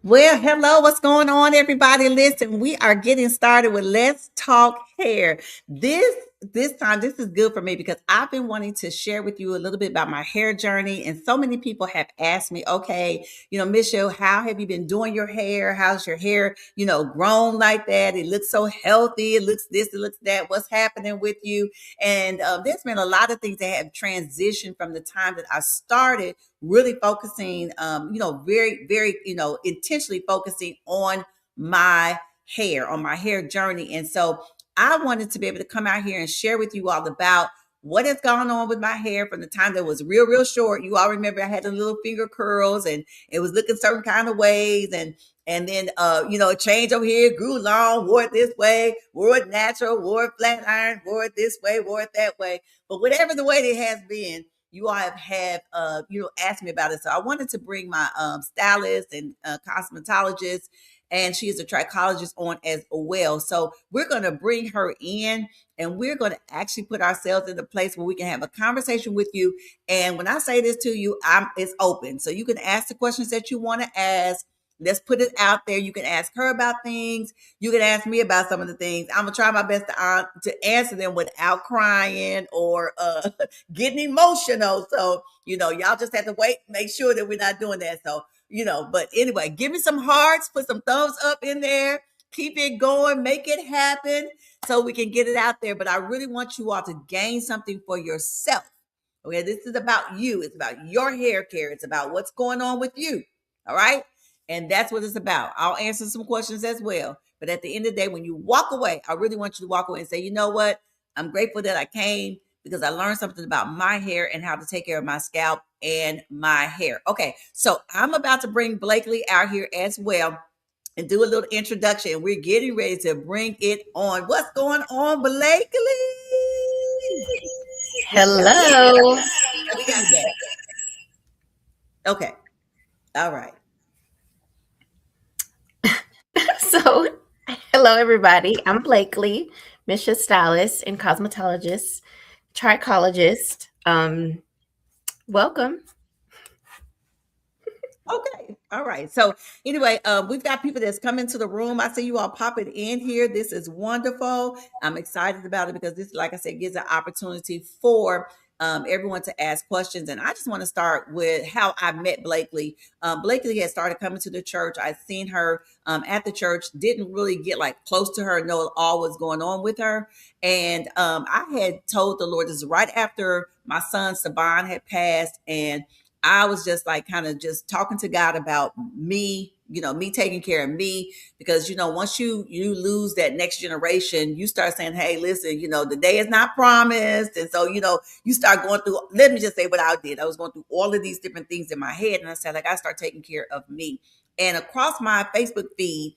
Well, hello, what's going on, everybody? Listen, we are getting started with Let's Talk Hair. This time, this is good for me because I've been wanting to share with you a little bit about my hair journey, and so many people have asked me, okay, Misha, how have you been doing your hair? How's your hair, grown like that? It looks so healthy. It looks this, it looks that. What's happening with you? And there's been a lot of things that have transitioned from the time that I started really focusing, very, very, intentionally focusing on my hair, on my hair journey. And so I wanted to be able to come out here and share with you all about what has gone on with my hair from the time that was real, real short. You all remember I had the little finger curls and it was looking certain kind of ways. And then, it changed over here, grew long, wore it this way, wore it natural, wore it flat iron, wore it this way, wore it that way. But whatever the way it has been, you all have asked me about it. So I wanted to bring my stylist and cosmetologist, and she is a trichologist on as well. So we're going to bring her in and we're going to actually put ourselves in a place where we can have a conversation with you. And when I say this to you, it's open. So you can ask the questions that you want to ask. Let's put it out there. You can ask her about things. You can ask me about some of the things. I'm gonna try my best to answer them without crying or getting emotional. So y'all just have to wait, make sure that we're not doing that. So but anyway, give me some hearts, put some thumbs up in there, keep it going, make it happen, so we can get it out there. But I really want you all to gain something for yourself. Okay, this is about you. It's about your hair care. It's about what's going on with you. All right. And that's what it's about. I'll answer some questions as well. But at the end of the day, when you walk away, I really want you to walk away and say, you know what? I'm grateful that I came because I learned something about my hair and how to take care of my scalp and my hair. Okay, so I'm about to bring Blakley out here as well and do a little introduction. We're getting ready to bring it on. What's going on, Blakley? Hello. We got that. Okay. All right. So, hello everybody. I'm Blakley, Misha stylist and cosmetologist, trichologist. Welcome. Okay. All right. So anyway, we've got people that's come into the room. I see you all popping in here. This is wonderful. I'm excited about it because this, like I said, gives an opportunity for everyone to ask questions. And I just want to start with how I met Blakley. Blakley had started coming to the church. I'd seen her at the church, didn't really get like close to her, know all was going on with her. And I had told the Lord, this is right after my son Saban had passed, and I was just like kind of just talking to God about me, me taking care of me, because once you lose that next generation, you start saying, hey, listen, the day is not promised. And so you start going through, let me just say what I did. I was going through all of these different things in my head, and I said, like, I start taking care of me. And across my Facebook feed,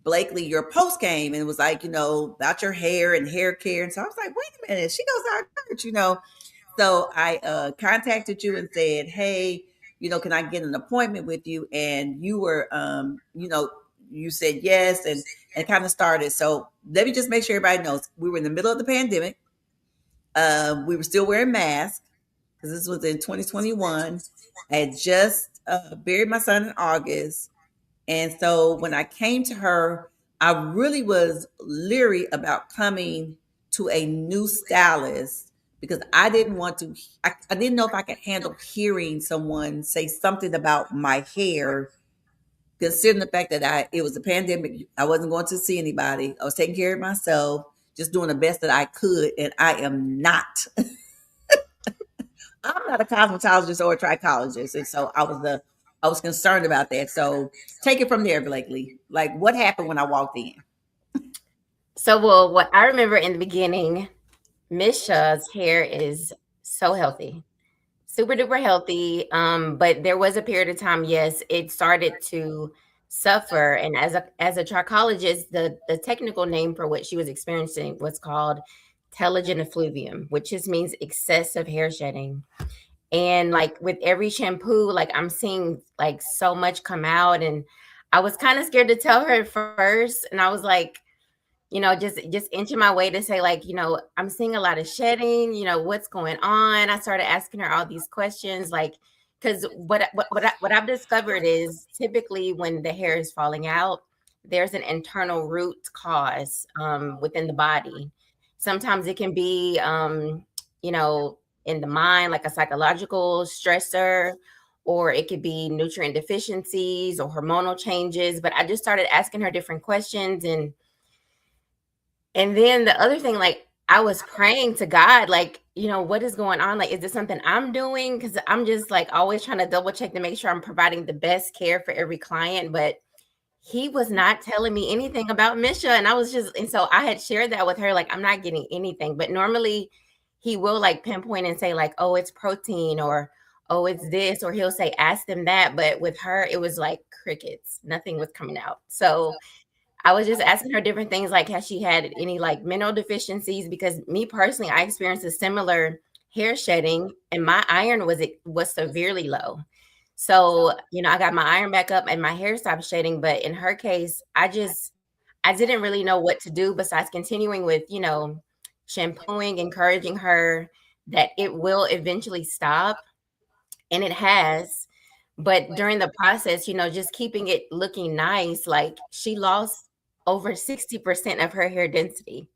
Blakley, your post came and it was like, about your hair and hair care. And so I was like, wait a minute, she goes to our church. So I contacted you and said, hey, can I get an appointment with you? And you were, you said yes, and kind of started. So let me just make sure everybody knows we were in the middle of the pandemic. We were still wearing masks because this was in 2021. I had just buried my son in August. And so when I came to her, I really was leery about coming to a new stylist because I didn't want to, I didn't know if I could handle hearing someone say something about my hair, considering the fact that it was a pandemic. I wasn't going to see anybody. I was taking care of myself, just doing the best that I could. And I am not, I'm not a cosmetologist or a trichologist. And so I was concerned about that. So take it from there, Blakley. Like, what happened when I walked in? So, well, what I remember in the beginning, Misha's hair is so healthy, super duper healthy. But there was a period of time, yes, it started to suffer. And as a trichologist, the technical name for what she was experiencing was called telogen effluvium, which just means excessive hair shedding. And like with every shampoo, like I'm seeing like so much come out, and I was kind of scared to tell her at first. And I was like, just inching my way to say, like, I'm seeing a lot of shedding, what's going on. I started asking her all these questions, like, because what I've discovered is typically when the hair is falling out, there's an internal root cause within the body. Sometimes it can be, you know, in the mind, like a psychological stressor, or it could be nutrient deficiencies or hormonal changes. But I just started asking her different questions, and then the other thing, like, I was praying to God, like, you know, what is going on? Like, is this something I'm doing? Because I'm just like always trying to double check to make sure I'm providing the best care for every client. But he was not telling me anything about Misha. And I was just, and so I had shared that with her, like, I'm not getting anything. But normally he will like pinpoint and say, like, oh, it's protein, or oh, it's this, or he'll say, ask them that. But with her, it was like crickets, nothing was coming out. So I was just asking her different things, like has she had any like mineral deficiencies? Because me personally, I experienced a similar hair shedding, and my iron was severely low. So, you know, I got my iron back up and my hair stopped shedding. But in her case, I didn't really know what to do besides continuing with, you know, shampooing, encouraging her that it will eventually stop. And it has. But during the process, you know, just keeping it looking nice, like she lost over 60% of her hair density.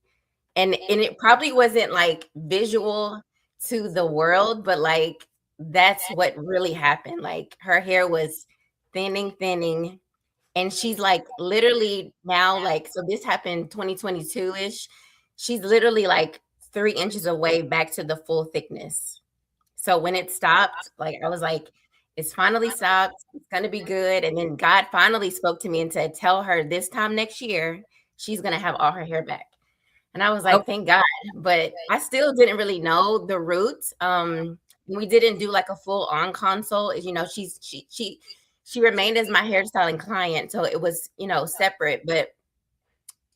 And it probably wasn't like visual to the world, but like that's what really happened. Like her hair was thinning, and she's like literally now, like, so this happened 2022-ish. She's literally like 3 inches away back to the full thickness. So when it stopped, like I was like, it's finally stopped. It's gonna be good. And then God finally spoke to me and said, tell her this time next year, she's gonna have all her hair back. And I was Oh, like, thank God. But I still didn't really know the roots. We didn't do like a full on consult. You know, she remained as my hairstyling client. So it was, you know, separate. But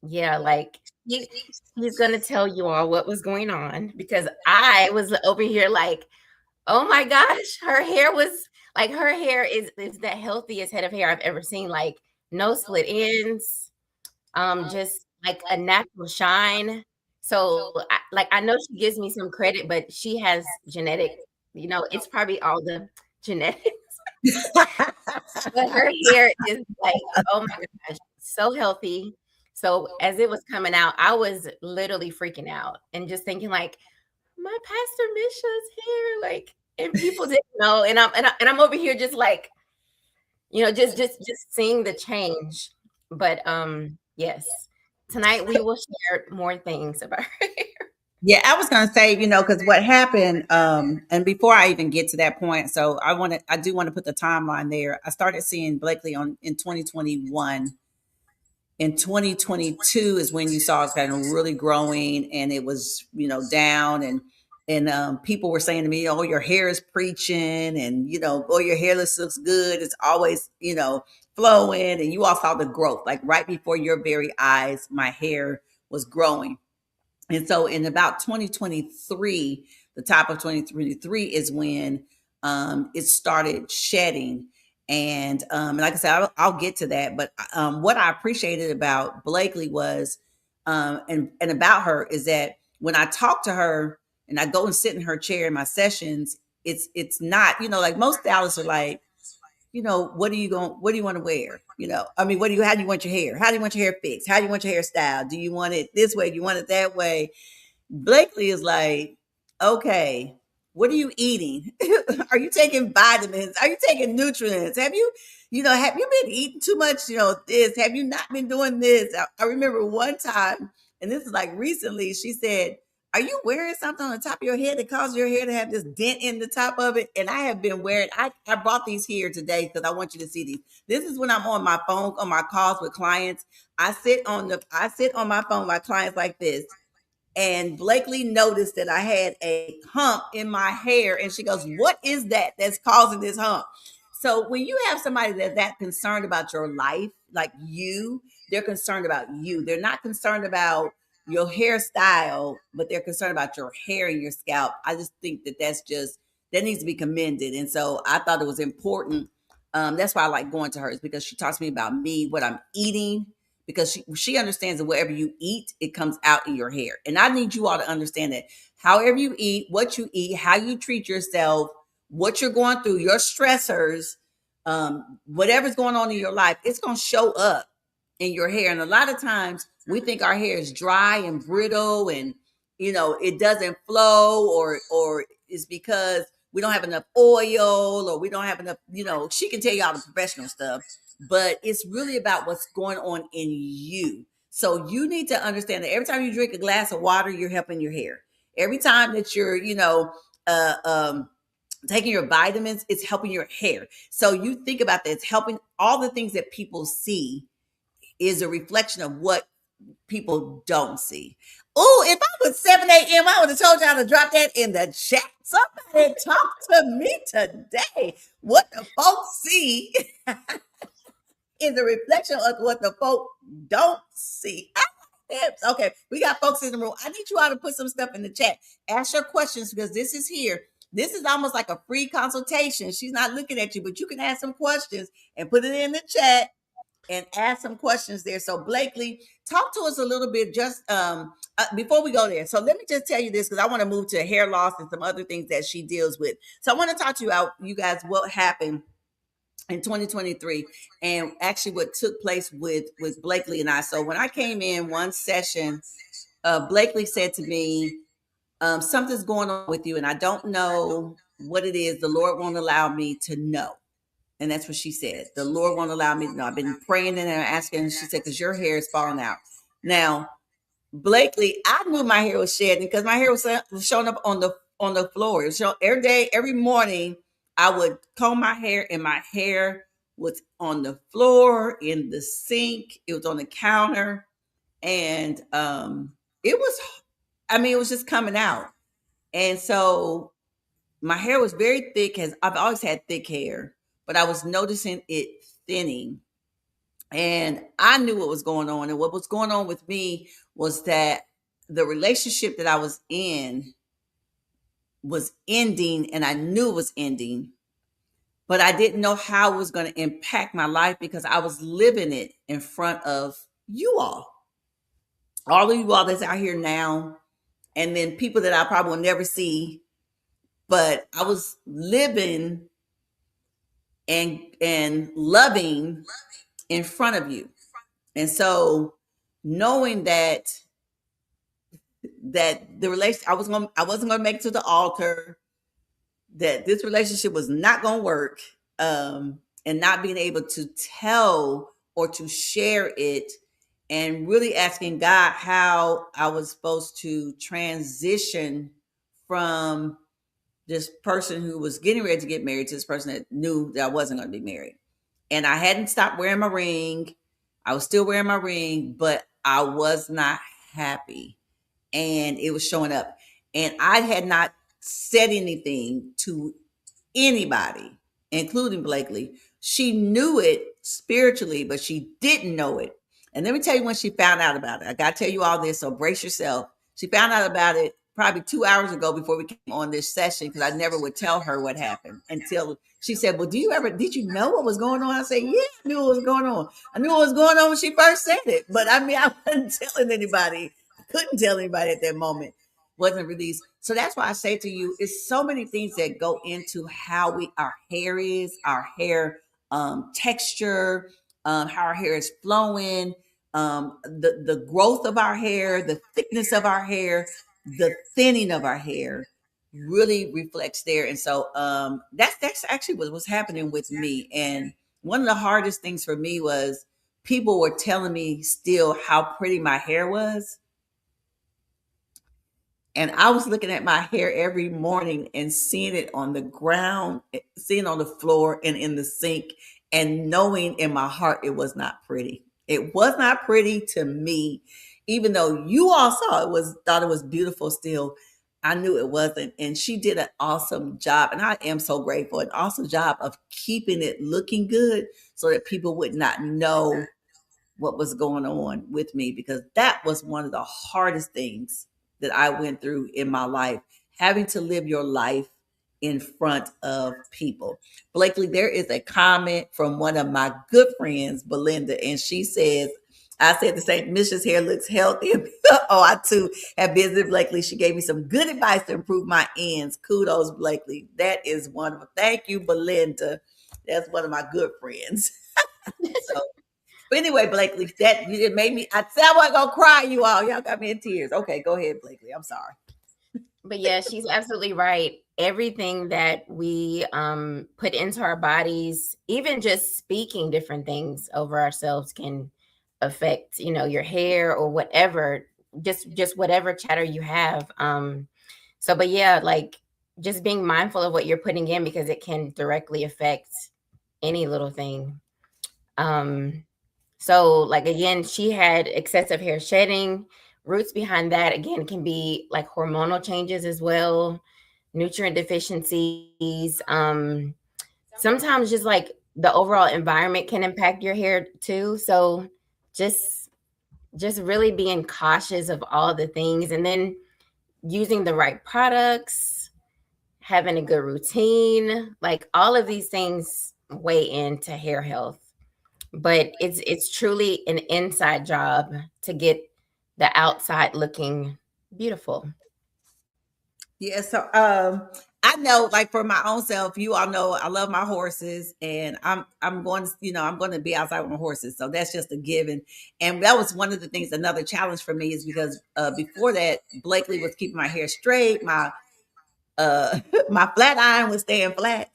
yeah, like he's gonna tell you all what was going on, because I was over here like, oh my gosh, her hair is the healthiest head of hair I've ever seen. Like no split ends, just like a natural shine. So I know she gives me some credit, but she has genetic, you know, it's probably all the genetics. But her hair is like, oh my gosh, so healthy. So as it was coming out, I was literally freaking out and just thinking like, my pastor Misha's here, like, and people didn't know, and I'm over here just like, you know, just seeing the change. But yes, tonight we will share more things about her. yeah, I was gonna say, you know, because what happened, and before I even get to that point, so I do want to put the timeline there. I started seeing Blakley on in 2021. In 2022 is when you saw it kind of really growing, and it was, you know, down, and people were saying to me, oh, your hair is preaching, and you know, oh, your hair looks good, it's always, you know, flowing, and you all saw the growth like right before your very eyes. My hair was growing. And so in about 2023, the top of 2023 is when it started shedding. And like I said, I'll get to that. But what I appreciated about Blakley was, and about her, is that when I talk to her and I go and sit in her chair in my sessions, it's not, you know, like most stylists are like, you know, what do you want to wear? You know, I mean, how do you want your hair? How do you want your hair fixed? How do you want your hair styled? Do you want it this way? Do you want it that way? Blakley is like, okay, what are you eating? Are you taking vitamins? Are you taking nutrients? Have you been eating too much? You know, this, have you not been doing this? I remember one time, and this is like recently, she said, are you wearing something on the top of your head that causes your hair to have this dent in the top of it? And I have been wearing, I brought these here today because I want you to see these. This is when I'm on my phone, on my calls with clients. I sit on my phone with my clients like this, and Blakley noticed that I had a hump in my hair, and she goes, what is that that's causing this hump? So when you have somebody that's that concerned about your life, like you, they're concerned about you. They're not concerned about your hairstyle, but they're concerned about your hair and your scalp. I just think that needs to be commended. And so I thought it was important. That's why I like going to her, is because she talks to me about me, what I'm eating, because she understands that whatever you eat, it comes out in your hair. And I need you all to understand that however you eat, what you eat, how you treat yourself what you're going through, your stressors, whatever's going on in your life, it's going to show up in your hair. And a lot of times we think our hair is dry and brittle and, it doesn't flow, or it's because we don't have enough oil, or we don't have enough, she can tell you all the professional stuff, but it's really about what's going on in you. So you need to understand that every time you drink a glass of water, you're helping your hair. Every time that you're, uh, um, taking your vitamins, it's helping your hair. So you think about that. It's helping. All the things that people see is a reflection of what people don't see. Oh, if I was 7 a.m., I would have told y'all to drop that in the chat. Somebody talk to me today. What the folks see is a reflection of what the folk don't see. Okay, we got folks in the room. I need you all to put some stuff in the chat. Ask your questions, because this is here. This is almost like a free consultation. She's not looking at you, but you can ask some questions and put it in the chat and ask some questions there. So Blakley, talk to us a little bit just before we go there. So let me just tell you this, because I want to move to hair loss and some other things that she deals with. So I want to talk to you guys, what happened in 2023, and actually what took place with Blakley and I. So when I came in one session, Blakley said to me, something's going on with you, and I don't know what it is. The Lord won't allow me to know. And that's what she said. The Lord won't allow me to know. I've been praying and asking, and she said, because your hair is falling out. Now, Blakley, I knew my hair was shedding because my hair was showing up on the floor. It was every day, every morning. I would comb my hair, and my hair was on the floor, in the sink. It was on the counter, and it was. I mean, it was just coming out, and so my hair was very thick. As I've always had thick hair, but I was noticing it thinning. And I knew what was going on. And what was going on with me was that the relationship that I was in was ending, and I knew it was ending, but I didn't know how it was going to impact my life, because I was living it in front of you all of you all that's out here now, and then people that I probably will never see. But I was living and loving in front of you. And so knowing that the relation I wasn't gonna make it to the altar, that this relationship was not gonna work, and not being able to tell or to share it, and really asking God how I was supposed to transition from this person who was getting ready to get married to this person that knew that I wasn't going to be married. And I hadn't stopped wearing my ring. I was still wearing my ring, but I was not happy. And it was showing up. And I had not said anything to anybody, including Blakley. She knew it spiritually, but she didn't know it. And let me tell you when she found out about it. I got to tell you all this, so brace yourself. She found out about it probably 2 hours ago before we came on this session, because I never would tell her what happened until she said, well, did you know what was going on? I said, yeah, I knew what was going on. I knew what was going on when she first said it. But I mean, I wasn't telling anybody. I couldn't tell anybody at that moment. Wasn't released. So that's why I say to you, it's so many things that go into how our hair is, our hair texture, how our hair is flowing, the growth of our hair, the thickness of our hair, the thinning of our hair really reflects there. And so that's actually what was happening with me. And one of the hardest things for me was people were telling me still how pretty my hair was. And I was looking at my hair every morning and seeing it on the ground, seeing it on the floor and in the sink, and knowing in my heart it was not pretty. It was not pretty to me, even though you all saw thought it was beautiful still. I knew it wasn't. And she did an awesome job. And I am so grateful. An awesome job of keeping it looking good so that people would not know what was going on with me, because that was one of the hardest things that I went through in my life, having to live your life in front of people. Blakley, there is a comment from one of my good friends, Belinda, and she says, I said the same. Misha's hair looks healthy. Oh, I too have visited Blakely. She gave me some good advice to improve my ends. Kudos, Blakely. That is wonderful. Thank you, Belinda. That's one of my good friends. So, but anyway, Blakely, that it made me. I said I wasn't gonna cry. You all, y'all got me in tears. Okay, go ahead, Blakely. I'm sorry. But yeah, she's absolutely right. Everything that we put into our bodies, even just speaking different things over ourselves, can affect, your hair or whatever. Just whatever chatter you have. So, but yeah, like just being mindful of what you're putting in because it can directly affect any little thing. Um, so, like again, she had excessive hair shedding. Roots behind that again can be like hormonal changes as well, nutrient deficiencies. Sometimes just like the overall environment can impact your hair too. So just just really being cautious of all the things and then using the right products, having a good routine, like all of these things weigh into hair health, but it's truly an inside job to get the outside looking beautiful. Yeah, so I know like for my own self, you all know I love my horses and I'm going to, I'm going to be outside with my horses. So that's just a given. And that was one of the things, another challenge for me is because before that, Blakely was keeping my hair straight, my my flat iron was staying flat.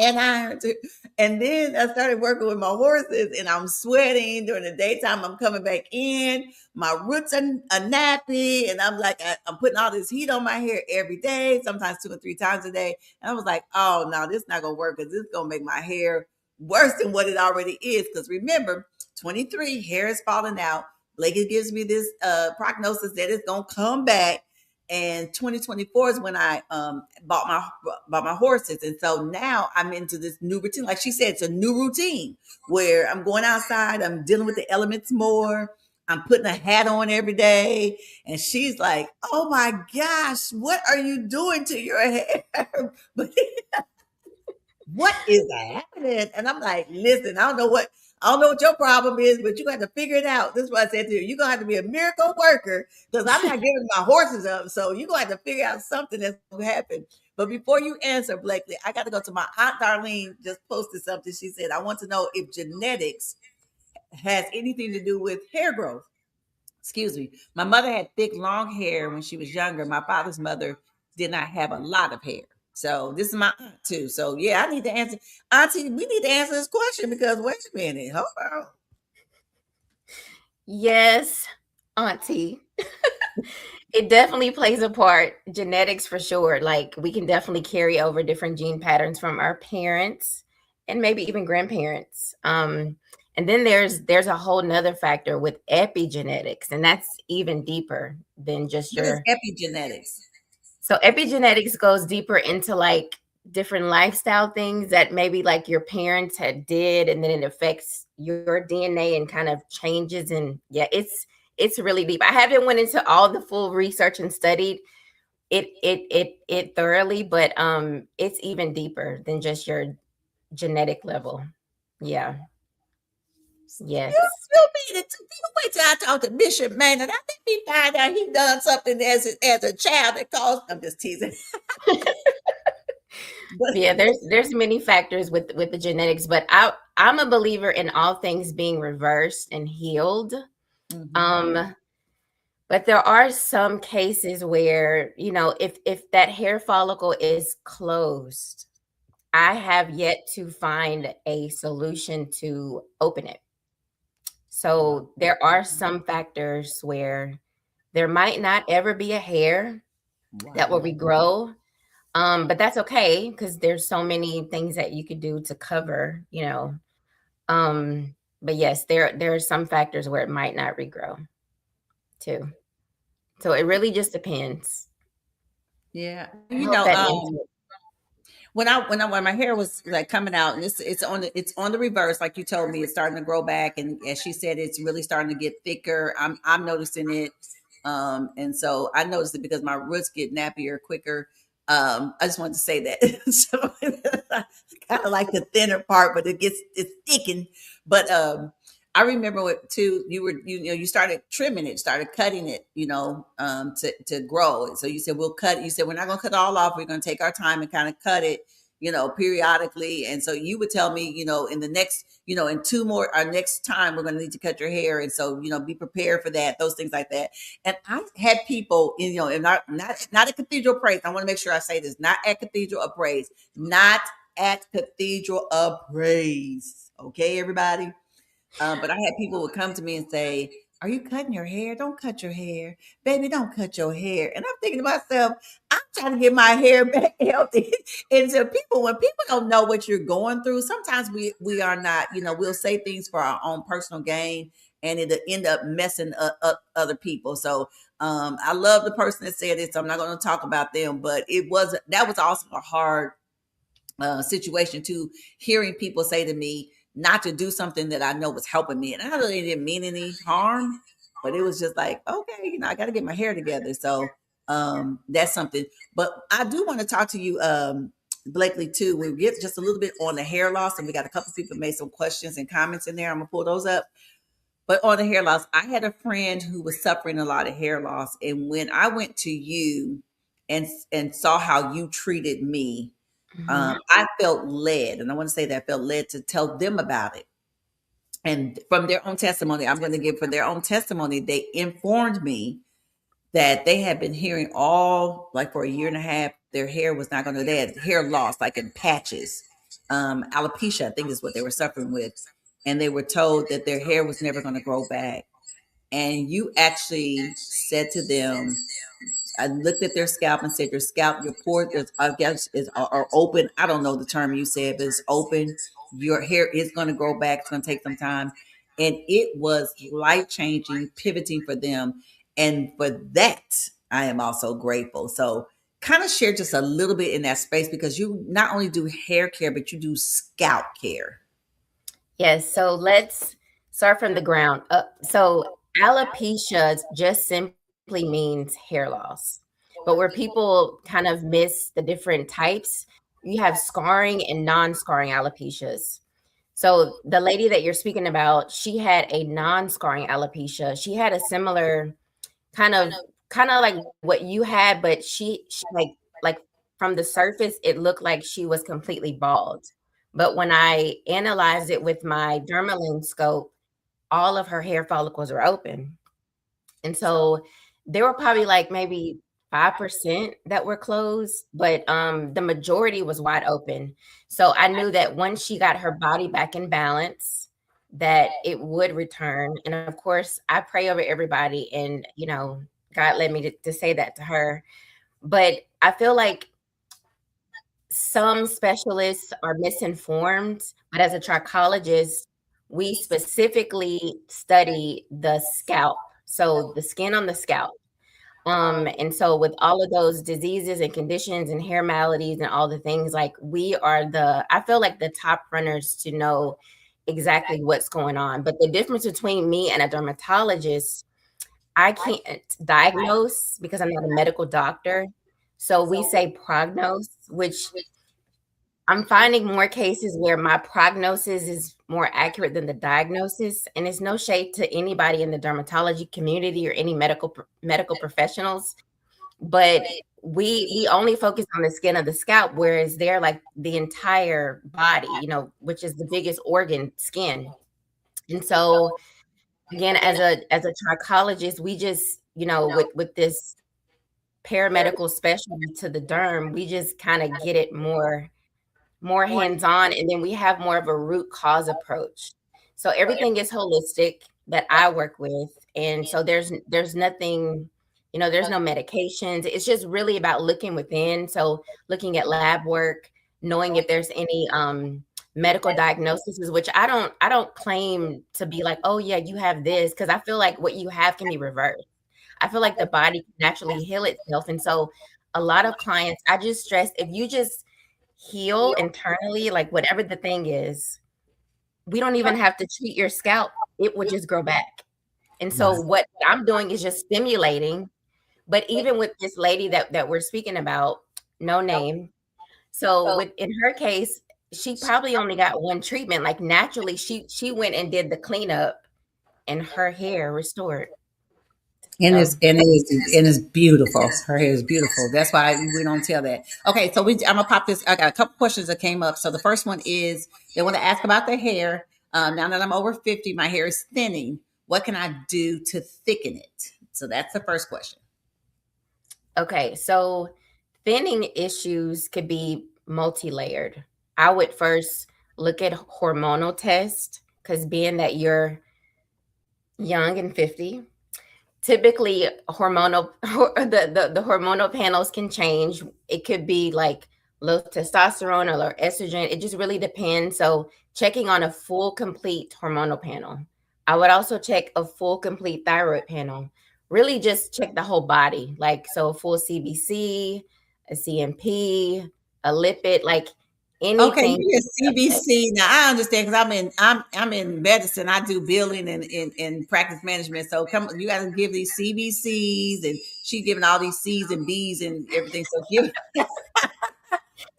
And iron too. And then I started working with my horses and I'm sweating during the daytime. I'm coming back in. My roots are nappy. And I'm like, I'm putting all this heat on my hair every day, sometimes 2 or 3 times a day. And I was like, oh, no, this is not going to work because this is going to make my hair worse than what it already is. Because remember, 23, hair is falling out. Blakey gives me this prognosis that it's going to come back, and 2024 is when I bought my horses, and so now I'm into this new routine. Like she said, it's a new routine where I'm going outside, I'm dealing with the elements more, I'm putting a hat on every day, and she's like, oh my gosh, what are you doing to your hair? But what is happening? And I'm like, listen, I don't know what your problem is, but you got to figure it out. This is what I said to you. You're gonna have to be a miracle worker because I'm not giving my horses up. So you're gonna have to figure out something that's gonna happen. But before you answer, Blakely, I got to go to my aunt Darlene just posted something. She said, I want to know if genetics has anything to do with hair growth. Excuse me. My mother had thick, long hair when she was younger. My father's mother did not have a lot of hair. So this is my aunt too. So yeah, I need to answer, Auntie. We need to answer this question because wait a minute, hold on. Yes, auntie. It definitely plays a part. Genetics for sure. Like we can definitely carry over different gene patterns from our parents and maybe even grandparents. And then there's a whole nother factor with epigenetics, and that's even deeper than just What is your. epigenetics? So epigenetics goes deeper into like different lifestyle things that maybe like your parents had did, and then it affects your DNA and kind of changes. And yeah, it's really deep. I haven't went into all the full research and studied it thoroughly, but it's even deeper than just your genetic level. Yeah. Yes. You mean it? You wait till I talk to Bishop Maynard. I think he find out he done something as a child that caused. I'm just teasing. But Yeah, there's many factors with the genetics, but I'm a believer in all things being reversed and healed. mhm. Um, but there are some cases where, if that hair follicle is closed, I have yet to find a solution to open it. Wow. So there are some factors where there might not ever be a hair that will Wow. regrow. But that's okay because there's so many things that you could do to cover. But yes, there are some factors where it might not regrow too. So it really just depends. Yeah. I hope that answers. When my hair was like coming out, and it's on the reverse, like you told me, it's starting to grow back, and as she said, it's really starting to get thicker. I'm noticing it, and so I noticed it because my roots get nappier quicker. I just wanted to say that. So kind of like the thinner part, but it's thickened. But I remember what too. You started trimming it, started cutting it, to grow it. So you said we'll cut. You said we're not going to cut it all off. We're going to take our time and kind of cut it, periodically. And so you would tell me, in the next, in two more, our next time we're going to need to cut your hair, and so be prepared for that. Those things like that. And I had people, and not at Cathedral of Praise. I want to make sure I say this: not at Cathedral of Praise, not at Cathedral of Praise. Okay, everybody. But I had people would come to me and say, "Are you cutting your hair? Don't cut your hair, baby. Don't cut your hair." And I'm thinking to myself, I'm trying to get my hair back healthy. And so when people don't know what you're going through, sometimes we are not. We'll say things for our own personal gain, and it'll end up messing up other people. So I love the person that said it. So I'm not going to talk about them, but that was also a hard situation too, hearing people say to me not to do something that I know was helping me. And I really didn't mean any harm, but it was just like, okay, I got to get my hair together. So that's something. But I do want to talk to you, Blakley, too. We'll get just a little bit on the hair loss, and we got a couple people made some questions and comments in there. I'm going to pull those up. But on the hair loss, I had a friend who was suffering a lot of hair loss. And when I went to you and saw how you treated me, I felt led, and I want to say that I felt led to tell them about it. And from their own testimony, I'm going to give for their own testimony, they informed me that they had been hearing all like for a year and a half, their hair was not going to, they had hair loss, like in patches. Alopecia, I think is what they were suffering with. And they were told that their hair was never going to grow back. And you actually said to them, I looked at their scalp and said, "Your scalp, your pores, I guess, are open." I don't know the term you said, but it's open. Your hair is going to grow back. It's going to take some time, and it was life changing, pivoting for them, and for that, I am also grateful. So, kind of share just a little bit in that space because you not only do hair care, but you do scalp care. Yes, so let's start from the ground up. So alopecia just simply means hair loss. But where people kind of miss the different types, you have scarring and non-scarring alopecias. So the lady that you're speaking about, she had a non-scarring alopecia. She had a similar kind of like what you had, but she like from the surface, it looked like she was completely bald. But when I analyzed it with my dermalene scope, all of her hair follicles were open. And so there were probably like maybe 5% that were closed, but the majority was wide open. So I knew that once she got her body back in balance, that it would return. And of course, I pray over everybody, and God led me to say that to her. But I feel like some specialists are misinformed, but as a trichologist, we specifically study the scalp, so the skin on the scalp. And so with all of those diseases and conditions and hair maladies and all the things, like I feel like the top runners to know exactly what's going on. But the difference between me and a dermatologist, I can't diagnose because I'm not a medical doctor. So we say prognose, which I'm finding more cases where my prognosis is more accurate than the diagnosis. And it's no shade to anybody in the dermatology community or any medical professionals, but we only focus on the skin of the scalp, whereas they're like the entire body, which is the biggest organ, skin. And so again, as a trichologist, we just, with this paramedical specialty to the derm, we just kind of get it more hands-on, and then we have more of a root cause approach. So everything is holistic that I work with. And so there's nothing, there's no medications. It's just really about looking within. So looking at lab work, knowing if there's any medical diagnoses, which I don't claim to be like, oh yeah, you have this, because I feel like what you have can be reversed. I feel like the body can naturally heal itself. And so a lot of clients, I just stress, if you just heal internally, like whatever the thing is, we don't even have to treat your scalp. It will just grow back. And so what I'm doing is just stimulating. But even with this lady that we're speaking about, no name. So in her case, she probably only got one treatment. Like naturally, she went and did the cleanup, and her hair restored. So And it's beautiful. Her hair is beautiful. That's why we don't tell that. Okay, so I'm gonna pop this. I got a couple questions that came up. So the first one is they want to ask about the hair. Now that I'm over 50, my hair is thinning. What can I do to thicken it? So that's the first question. okay, so thinning issues could be multi-layered. I would first look at hormonal tests because being that you're young and 50, typically hormonal the hormonal panels can change. It could be like low testosterone or low estrogen. It just really depends. So checking on a full complete hormonal panel. I would also check a full complete thyroid panel. Really just check the whole body. Like so a full CBC, a CMP, a lipid, like Okay, anything. you get CBC. Now I understand because I'm in medicine. I do billing and practice management. So come, you got to give these CBCs, and she giving all these C's and B's and everything. So give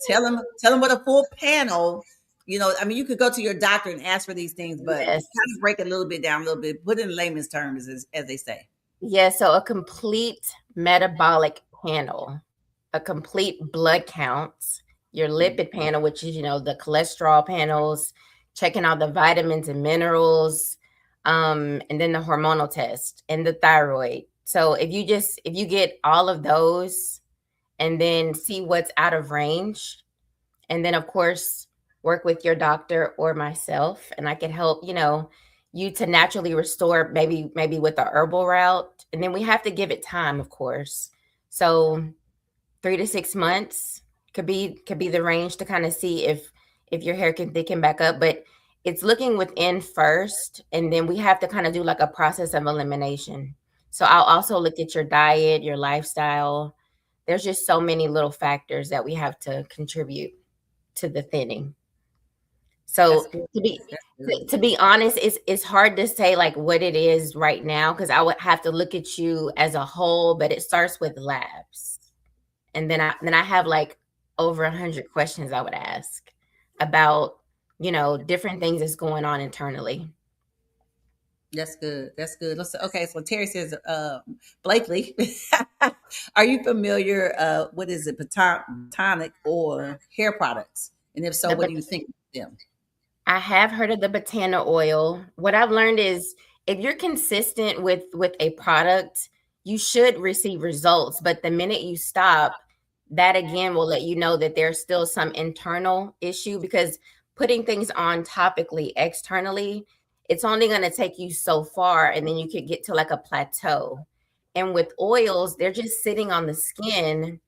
tell them what a full panel. I mean, you could go to your doctor and ask for these things, but kind Yes. of break it a little bit down, a little bit, put it in layman's terms, as they say. Yeah, so a complete metabolic panel, a complete blood counts, your lipid panel, which is, the cholesterol panels, checking out the vitamins and minerals, and then the hormonal test and the thyroid. So if you get all of those and then see what's out of range, and then of course work with your doctor or myself, and I can help, you to naturally restore maybe with the herbal route, and then we have to give it time, of course. So 3 to 6 months could be the range to kind of see if your hair can thicken back up, but it's looking within first, and then we have to kind of do like a process of elimination. So I'll also look at your diet, your lifestyle. There's just so many little factors that we have to contribute to the thinning. That's So good. to be That's to, good. to be honest, it's hard to say like what it is right now because I would have to look at you as a whole, but it starts with labs. And then I have like over 100 questions I would ask about, different things that's going on internally. That's good. That's good. Okay, so Terry says, Blakely, are you familiar? What is it, Botanic or hair products? And if so, The what do but you think of them? I have heard of the Botana oil. What I've learned is if you're consistent with a product, you should receive results. But the minute you stop, that again will let you know that there's still some internal issue because putting things on topically externally, it's only going to take you so far, and then you could get to like a plateau. And with oils, they're just sitting on the skin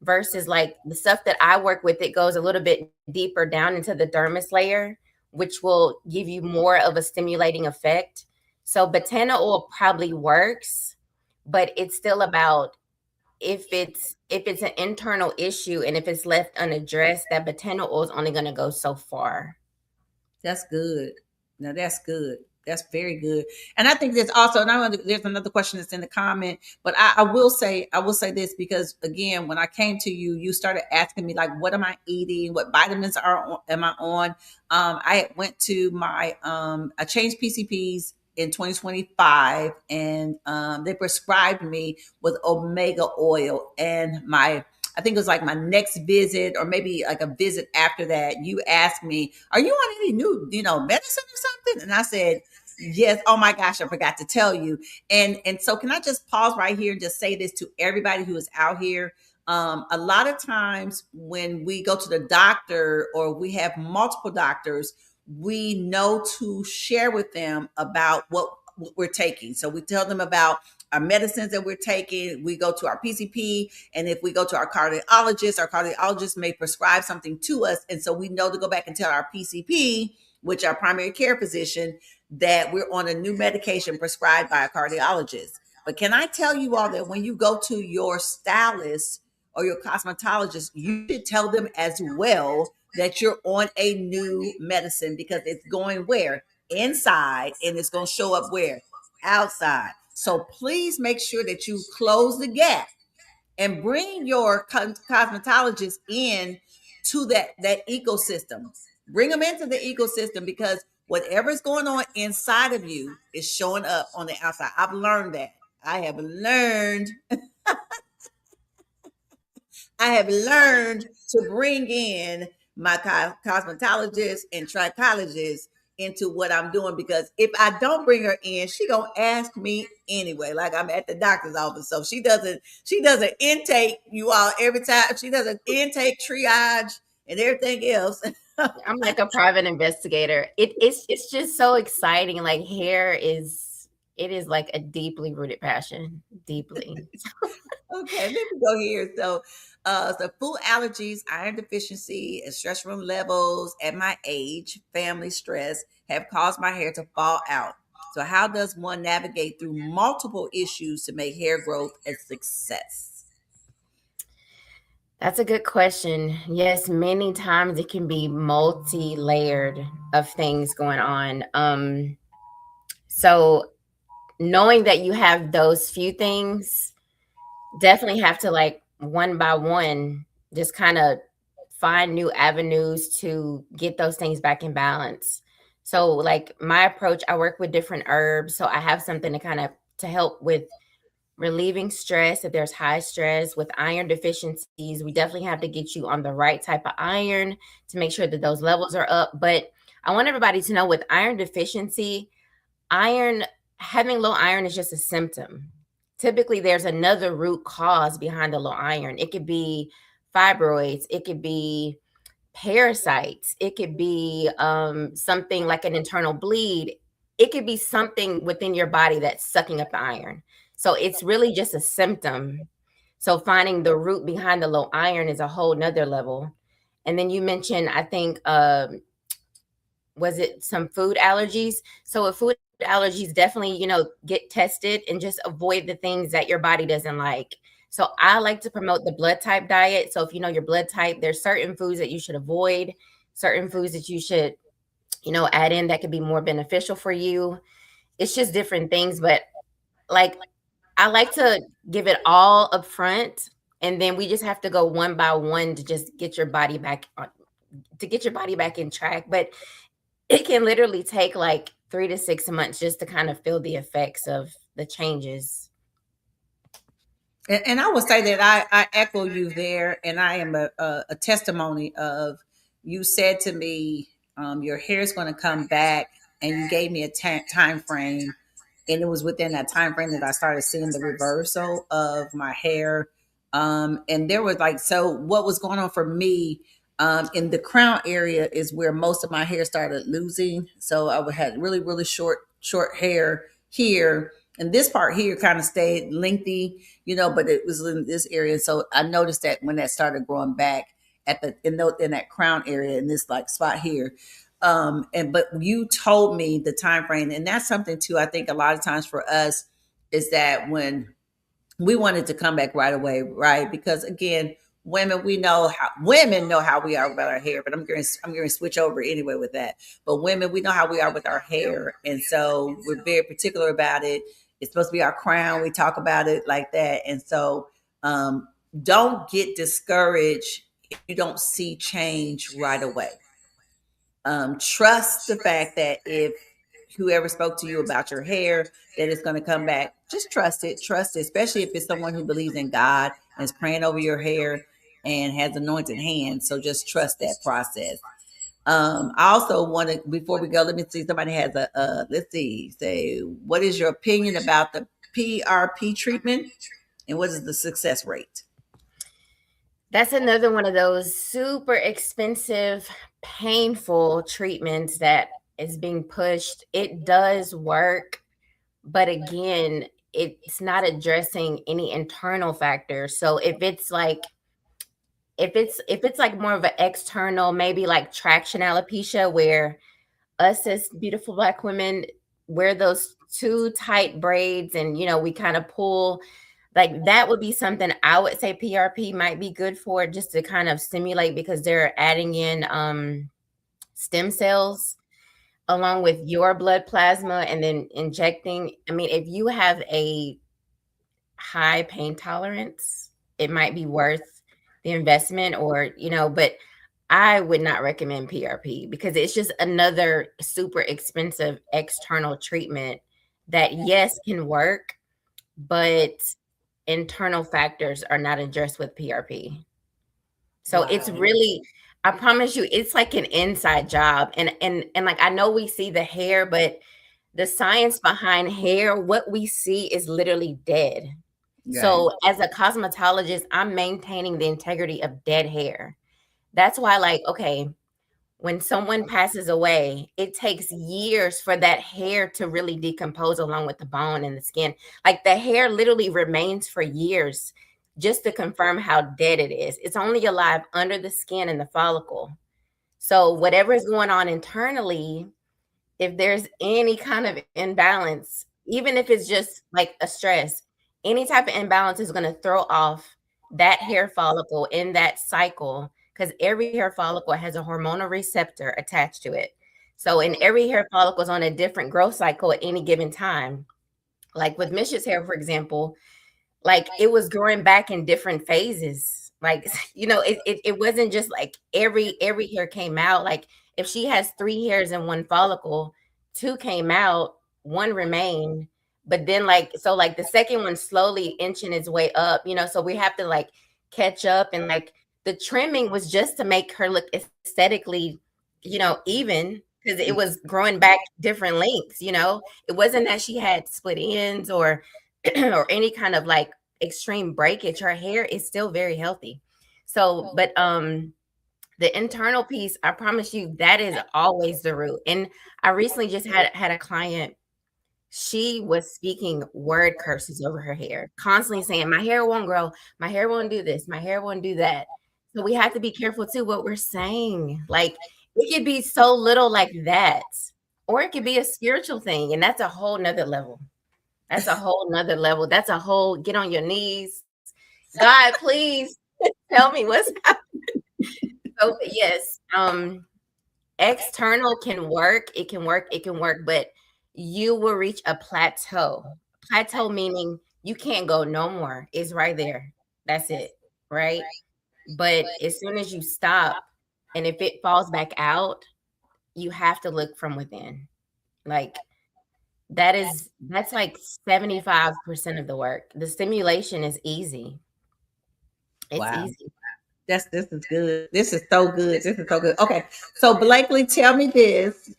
versus like the stuff that I work with, it goes a little bit deeper down into the dermis layer, which will give you more of a stimulating effect. So Botana oil probably works, but it's still about if it's an internal issue and if it's left unaddressed, that Botana oil is only going to go so far. That's good. Now that's good. That's very good. And I think there's also there's another question that's in the comment, but I will say this because again, when I came to you, you started asking me like, what am I eating? What vitamins am I on? I went to I changed PCPs in 2025, and they prescribed me with omega oil, and I think it was like my next visit or maybe like a visit after that, you asked me, are you on any new, medicine or something? And I said, yes. Oh my gosh, I forgot to tell you. And so can I just pause right here and just say this to everybody who is out here? A lot of times when we go to the doctor or we have multiple doctors, we know to share with them about what we're taking. So we tell them about our medicines that we're taking. We go to our PCP, and if we go to our cardiologist may prescribe something to us. And so we know to go back and tell our PCP, which our primary care physician, that we're on a new medication prescribed by a cardiologist. But can I tell you all that when you go to your stylist or your cosmetologist, you should tell them as well that you're on a new medicine because it's going where? Inside, and it's going to show up where? Outside. So please make sure that you close the gap and bring your cosmetologist in to that ecosystem. Bring them into the ecosystem because whatever's going on inside of you is showing up on the outside. I've learned that. I have learned I have learned to bring in my cosmetologist and trichologist into what I'm doing because if I don't bring her in, she gonna ask me anyway. Like I'm at the doctor's office, so she doesn't intake you all every time. She does an intake triage and everything else. I'm like a private investigator. It's just so exciting. Like hair is it is like a deeply rooted passion. Deeply. Okay, let me go here. So food allergies, iron deficiency, and stress hormone levels at my age, family stress have caused my hair to fall out. So, how does one navigate through multiple issues to make hair growth a success? That's a good question. Yes, many times it can be multi-layered of things going on. So knowing that you have those few things, definitely have to like one by one just kind of find new avenues to get those things back in balance. So like my approach, I work with different herbs, so I have something to kind of to help with relieving stress. If there's high stress with iron deficiencies, we definitely have to get you on the right type of iron to make sure that those levels are up. But I want everybody to know with iron deficiency, iron having low iron is just a symptom. Typically, there's another root cause behind the low iron. It could be fibroids, it could be parasites, it could be something like an internal bleed, it could be something within your body that's sucking up the iron. So it's really just a symptom. So finding the root behind the low iron is a whole nother level. And then you mentioned, I think, was it some food allergies? So with food allergies, definitely, get tested and just avoid the things that your body doesn't like. So I like to promote the blood type diet. So if you know your blood type, there's certain foods that you should avoid, certain foods that you should, add in that could be more beneficial for you. It's just different things, but like I like to give it all up front, and then we just have to go one by one to just get your body back on, to get your body back in track. But it can literally take like 3 to 6 months just to kind of feel the effects of the changes. And I would say that I echo you there, and I am a testimony of you said to me, your hair is going to come back, and you gave me a time frame, and it was within that time frame that I started seeing the reversal of my hair. And there was like, so what was going on for me in the crown area is where most of my hair started losing. So I had really, really short hair here. And this part here kind of stayed lengthy, but it was in this area. So I noticed that when that started growing back in that crown area in this like spot here. But you told me the time frame, and that's something too. I think a lot of times for us is that when we wanted to come back right away, right? Because again, women know how we are about our hair, but I'm going to switch over anyway with that. But women, we know how we are with our hair, and so we're very particular about it. It's supposed to be our crown. We talk about it like that, and so don't get discouraged if you don't see change right away. Trust the fact that if whoever spoke to you about your hair, that it's going to come back. Just trust it, especially if it's someone who believes in God and is praying over your hair and has anointed hands. So just trust that process. I also want to, before we go, let me see, somebody has let's see, say, what is your opinion about the PRP treatment and what is the success rate? That's another one of those super expensive, painful treatments that is being pushed. It does work, but again, it's not addressing any internal factors. So if it's like more of an external, maybe like traction alopecia, where us as beautiful Black women wear those too tight braids and we kind of pull, like that would be something I would say PRP might be good for, just to kind of stimulate, because they're adding in stem cells along with your blood plasma and then injecting. I mean, if you have a high pain tolerance, it might be worth the investment, or but I would not recommend PRP because it's just another super expensive external treatment that, yes, can work, but internal factors are not addressed with PRP. So it's Wow. really, I promise you, it's like an inside job. And like I know we see the hair, but the science behind hair, what we see is literally dead. Right. So as a cosmetologist, I'm maintaining the integrity of dead hair. That's why, like, okay, when someone passes away, it takes years for that hair to really decompose along with the bone and the skin. Like the hair literally remains for years just to confirm how dead it is. It's only alive under the skin and the follicle. So whatever is going on internally, if there's any kind of imbalance, even if it's just like a stress, any type of imbalance is going to throw off that hair follicle in that cycle because every hair follicle has a hormonal receptor attached to it. So, and every hair follicle is on a different growth cycle at any given time. Like with Misha's hair, for example, like it was growing back in different phases. Like, it wasn't just like every hair came out. Like if she has 3 hairs in one follicle, 2 came out, 1 remained. But then like the second one slowly inching its way up, so we have to like catch up. And like the trimming was just to make her look aesthetically, even because it was growing back different lengths. It wasn't that she had split ends or or any kind of like extreme breakage. Her hair is still very healthy. So, but the internal piece, I promise you, that is always the root. And I recently just had a client. She was speaking word curses over her hair, constantly saying, "My hair won't grow, my hair won't do this, my hair won't do that." So we have to be careful too what we're saying. Like it could be so little like that, or it could be a spiritual thing, and that's a whole nother level. That's a whole nother level. That's a whole get on your knees. God, please tell me what's happening. So yes, external can work. It can work. It can work, but you will reach a plateau. Plateau meaning you can't go no more. It's right there. That's it. Right. But as soon as you stop, and if it falls back out, you have to look from within. Like that's like 75% of the work. The stimulation is easy. It's Wow. easy. This is good. This is so good. This is so good. Okay. So Blakely, tell me this.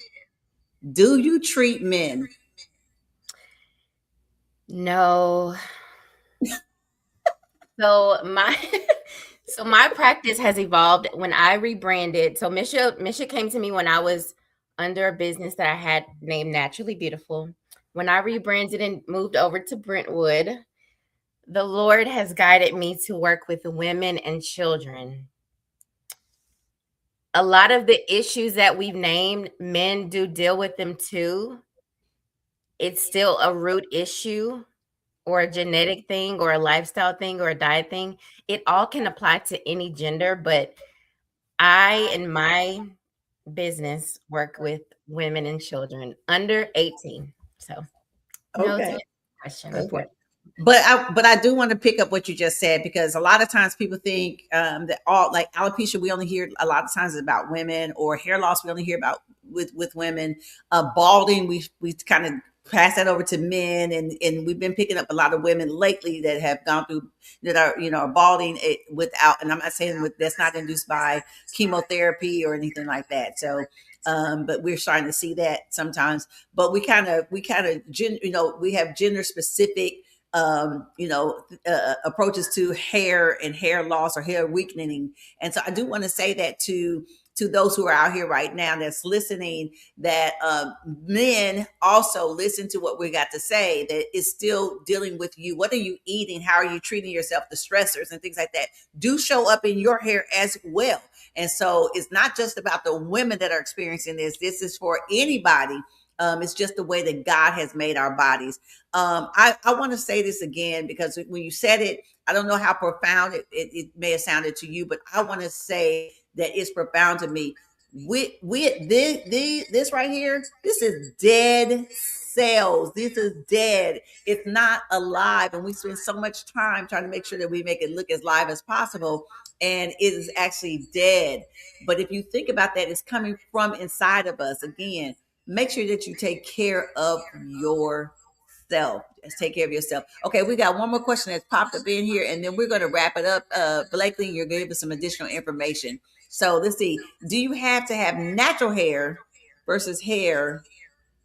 Do you treat men? No. So my so my practice has evolved when I rebranded. So Misha came to me when I was under a business that I had named Naturally Beautiful. When I rebranded and moved over to Brentwood, the Lord has guided me to work with women and children. A lot of the issues that we've named, men do deal with them too. It's still a root issue or a genetic thing or a lifestyle thing or a diet thing. It all can apply to any gender, but I and my business work with women and children under 18. So no to Okay. that question, Okay. unfortunately. But I do want to pick up what you just said, because a lot of times people think that all, like alopecia, we only hear a lot of times is about women, or hair loss we only hear about with women. Balding, we kind of pass that over to men, and we've been picking up a lot of women lately that have gone through, that are, are balding it without, and I'm not saying that's not induced by chemotherapy or anything like that. So but we're starting to see that sometimes. But we have gender specific approaches to hair and hair loss or hair weakening. And so I do want to say that to those who are out here right now that's listening, that men also listen to what we got to say, that is still dealing with you. What are you eating? How are you treating yourself? The stressors and things like that do show up in your hair as well. And so it's not just about the women that are experiencing this. This is for anybody. It's just the way that God has made our bodies. I want to say this again, because when you said it, I don't know how profound it may have sounded to you, but I want to say that it's profound to me. This right here, this is dead cells. This is dead. It's not alive. And we spend so much time trying to make sure that we make it look as live as possible. and it is actually dead. But if you think about that, it's coming from inside of us. Again, make sure that you take care of yourself. Just take care of yourself. Okay, we got one more question that's popped up in here, and then we're going to wrap it up. Blakley, you're going to give us some additional information. So let's see. Do you have to have natural hair versus hair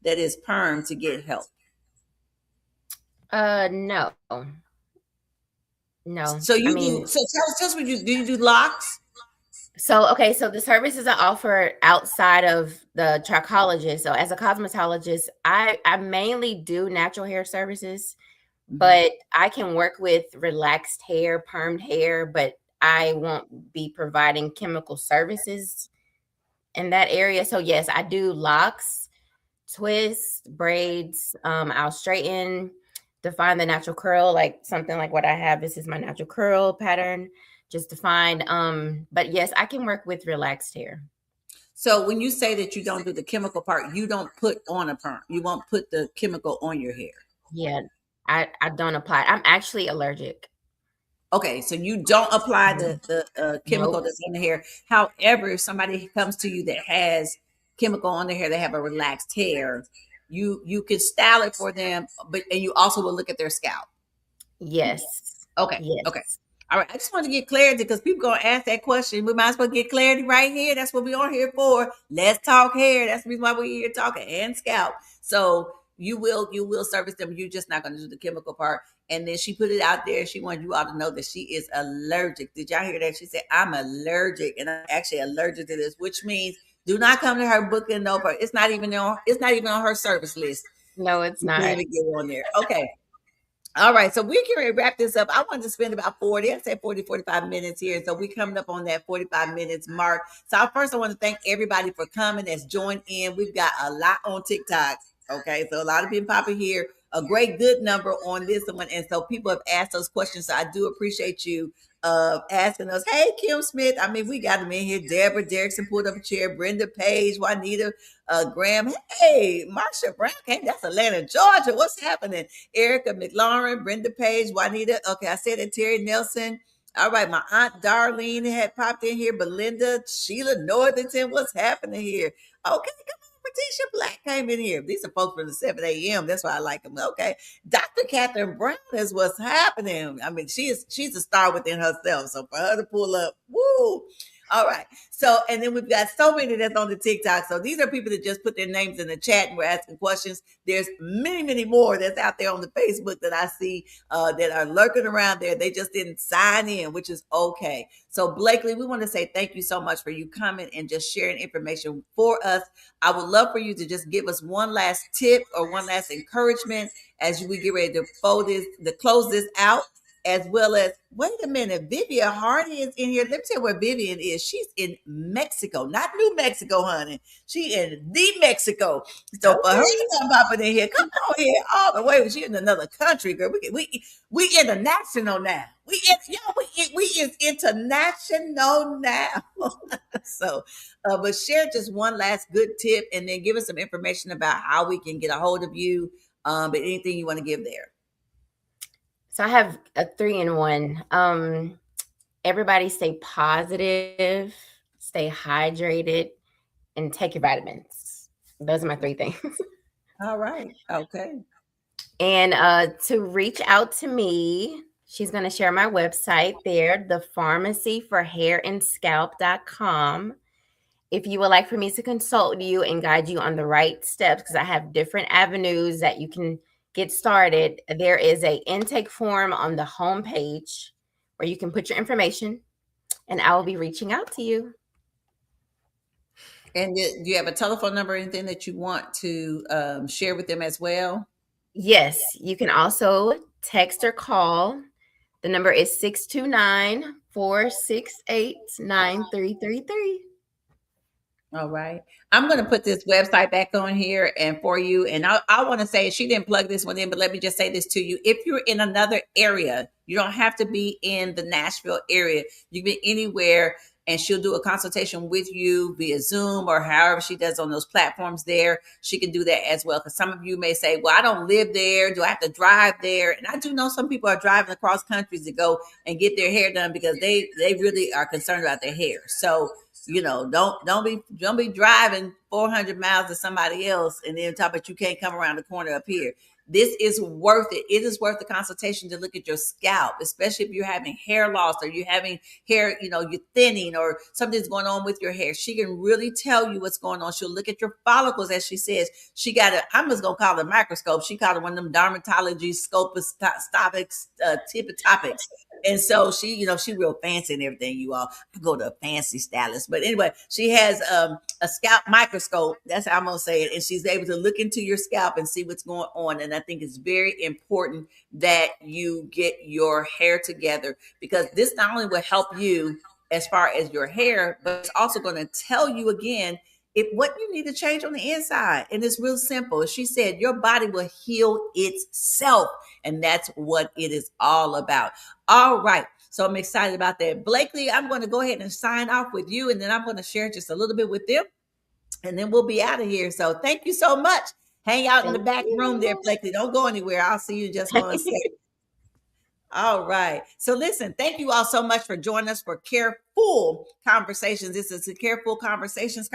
that is perm to get help? No. No. So I you do. mean, So tell us what you do. You do locks? so okay, so the services I offer outside of the trichologist. So as a cosmetologist, I mainly do natural hair services, Mhm. but I can work with relaxed hair, permed hair, but I won't be providing chemical services in that area. So yes, I do locks, twists, braids. I'll straighten, define the natural curl, like something like what I have. This is my natural curl pattern, just defined. But yes, I can work with relaxed hair. So when you say that you don't do the chemical part, you don't put on a perm. You won't put the chemical on your hair. Yeah, I don't apply. I'm actually allergic. Okay, so you don't apply Mhm. the chemical Nope. that's in the hair. However, if somebody comes to you that has chemical on their hair, they have a relaxed hair, you can style it for them, but and you also will look at their scalp. Yes. Okay, okay. Yes. All right. I just want to get clarity because people gonna ask that question. We might as well get clarity right here. That's what we are here for. Let's talk hair. That's the reason why we're here talking and scalp. So you will service them. You're just not gonna do the chemical part. And then she put it out there. She wanted you all to know that she is allergic. Did y'all hear that? She said, I'm allergic, and I'm actually allergic to this, which means do not come to her booking over. It's not even on her service list. No, it's You can't not. even get on there. Okay. All right, so we're going to wrap this up. I wanted to spend about 40, I'd say 40, 45 minutes here. So we're coming up on that 45 minutes mark. So first, I want to thank everybody for coming that's joined in. We've got a lot on TikTok. Okay, so a lot of people popping here. A great good number on this one. And so people have asked those questions. So I do appreciate you asking us. Hey, Kim Smith. I mean, we got them in here. Deborah Derrickson pulled up a chair. Brenda Page, Juanita Graham. Hey, Marsha Brown. Hey, that's Atlanta, Georgia. What's happening? Erica McLaurin, Brenda Page, Juanita. Okay, I said it. Terry Nelson. All right, my aunt Darlene had popped in here. Belinda, Sheila Northington. What's happening here? Okay, come on. Patricia Black came in here. These are folks from the 7 a.m. That's why I like them. Okay. Dr. Catherine Brown is what's happening. I mean, she's a star within herself. So for her to pull up, woo. All right. So, and then we've got so many that's on the TikTok. So these are people that just put their names in the chat and we're asking questions. There's many, many more that's out there on the Facebook that I see that are lurking around there. They just didn't sign in, which is okay. So Blakley, we want to say thank you so much for you coming and just sharing information for us. I would love for you to just give us one last tip or one last encouragement as we get ready to close this out, as well as, wait a minute, Vivian Hardy is in here. Let me tell you where Vivian is. She's in Mexico, not New Mexico, honey. She in the Mexico. So for her Okay. to come popping in here, come on here all the way. She in another country, girl. We international now. We is international now. So, but share just one last good tip, and then give us some information about how we can get a hold of you. But anything you want to give there. So I have a 3-in-1. Everybody stay positive, stay hydrated, and take your vitamins. Those are my 3 things. All right. Okay. And to reach out to me, she's going to share my website there, the pharmacy for hair and scalp.com. If you would like for me to consult you and guide you on the right steps, because I have different avenues that you can get started, there is a intake form on the homepage where you can put your information, and I will be reaching out to you. And do you have a telephone number or anything that you want to share with them as well? Yes, you can also text or call. The number is 629-468-9333. All right. I'm going to put this website back on here and for you. And I want to say, she didn't plug this one in, but let me just say this to you. If you're in another area, you don't have to be in the Nashville area. You can be anywhere. and she'll do a consultation with you via Zoom or however she does on those platforms there. She can do that as well. Because some of you may say, well, I don't live there. Do I have to drive there? And I do know some people are driving across countries to go and get their hair done because they really are concerned about their hair. So, you know, don't be driving 400 miles to somebody else and then talk about you can't come around the corner up here. This is worth it. It is worth the consultation to look at your scalp, especially if you're having hair loss or you're having hair, you know, you're thinning or something's going on with your hair. She can really tell you what's going on. She'll look at your follicles, as she says. She got a, I'm just gonna call it a microscope. She called it one of them dermatology scopus tip topics. And so she, you know, she real fancy and everything, you all. I go to a fancy stylist. But anyway, she has a scalp microscope. That's how I'm gonna say it. And she's able to look into your scalp and see what's going on. And I think it's very important that you get your hair together, because this not only will help you as far as your hair, but it's also going to tell you again if what you need to change on the inside. And it's real simple. She said your body will heal itself, and that's what it is all about. All right. So I'm excited about that. Blakley, I'm going to go ahead and sign off with you, and then I'm going to share just a little bit with them, and then we'll be out of here. So thank you so much. Hang out in the Thank back room there, you. Blakley. Don't go anywhere. I'll see you in just 1 second. All right. So listen, thank you all so much for joining us for Care-Ful Conversations. This is the Care-Ful conversations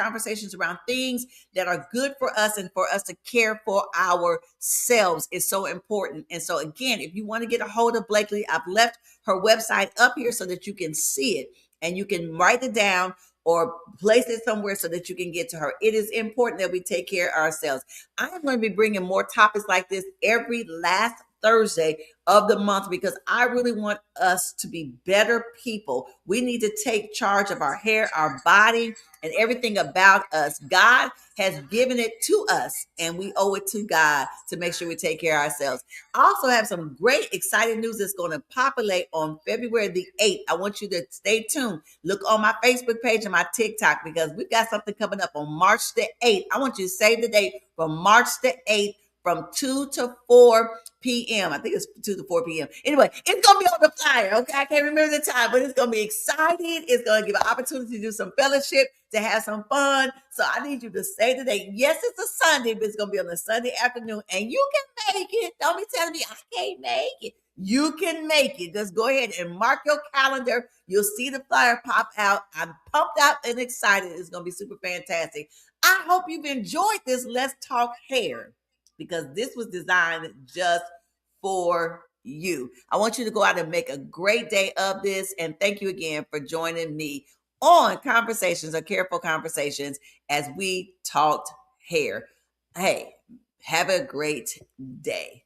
around things that are good for us and for us to care for ourselves is so important. And so again, if you want to get a hold of Blakley, I've left her website up here so that you can see it and you can write it down or place it somewhere so that you can get to her. It is important that we take care of ourselves. I am going to be bringing more topics like this every last Thursday of the month, because I really want us to be better people. We need to take charge of our hair, our body, and everything about us. God has given it to us, and we owe it to God to make sure we take care of ourselves. I also have some great, exciting news that's going to populate on February the 8th. I want you to stay tuned. Look on my Facebook page and my TikTok, because we've got something coming up on March the 8th. I want you to save the date from March the 8th from 2 to 4 p.m. I think it's 2 to 4 p.m. Anyway, it's going to be on the flyer, okay? I can't remember the time, but it's going to be exciting. It's going to give an opportunity to do some fellowship, to have some fun. So I need you to say today, yes, it's a Sunday, but it's going to be on a Sunday afternoon, and you can make it. Don't be telling me I can't make it. You can make it. Just go ahead and mark your calendar. You'll see the flyer pop out. I'm pumped out and excited. It's going to be super fantastic. I hope you've enjoyed this Let's Talk Hair, because this was designed just for you. I want you to go out and make a great day of this. And thank you again for joining me on Conversations or Care-Ful Conversations as we talked hair. Hey, have a great day.